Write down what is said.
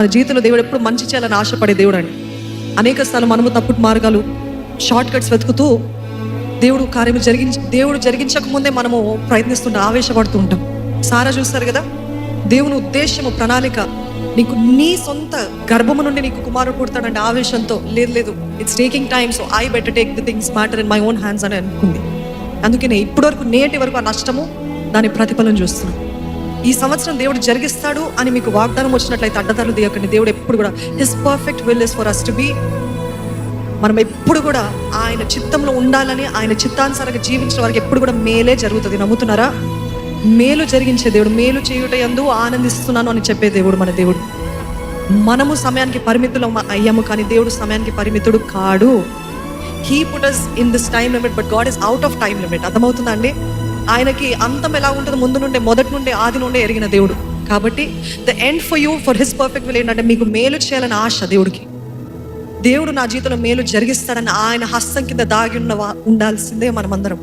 మన జీవితంలో దేవుడు ఎప్పుడు మంచి చేయాలని ఆశపడే దేవుడు అండి. అనేక సార్లు మనము తప్పుడు మార్గాలు, షార్ట్ కట్స్ వెతుకుతూ దేవుడు జరిగించక ముందే మనము ప్రయత్నిస్తుంటాం, ఆవేశపడుతూ ఉంటాం. సారా చూస్తారు కదా, దేవుని ఉద్దేశము, ప్రణాళిక, నీకు నీ సొంత గర్భము నుండి నీకు కుమారుడు పుడతాడంటే ఆవేశంతో లేదు it's taking time, so I better take the things matter in my own hands అని అనుకుంది. అందుకనే ఇప్పటి వరకు ఆ నష్టము, దాని ప్రతిఫలం చూస్తున్నాం. ఈ సంవత్సరం దేవుడు జరిగిస్తాడు అని మీకు వాగ్దానం వచ్చినట్లయితే అడ్డదారులు దిగకండి. దేవుడు ఎప్పుడు కూడా his perfect will is for us to be. మనం ఎప్పుడు కూడా ఆయన చిత్తంలో ఉండాలని, ఆయన చిత్తానుసారంగా జీవించిన వారికి ఎప్పుడు కూడా మేలే జరుగుతుంది. నమ్ముతున్నారా? మేలు జరిగించే దేవుడు, మేలు చేయుట యందు ఆనందిస్తున్నాను అని చెప్పే దేవుడు మన దేవుడు. మనము సమయానికి పరిమితులు అయ్యాము, కానీ దేవుడు సమయానికి పరిమితుడు కాడు. He put us in this time limit, but God is out of time limit. అర్థమవుతుందా అండి? ఆయనకి అంతం ఎలా ఉంటుందో ముందు నుండే, మొదటి నుండే, ఆది నుండే ఎరిగిన దేవుడు. కాబట్టి the end for you, for his perfect will ఏంటంటే మీకు మేలు చేయాలని ఆశ దేవుడికి. దేవుడు నా జీవితంలో మేలు జరిగిస్తాడని ఆయన హస్తం కింద దాగి ఉండాల్సిందే మనమందరం.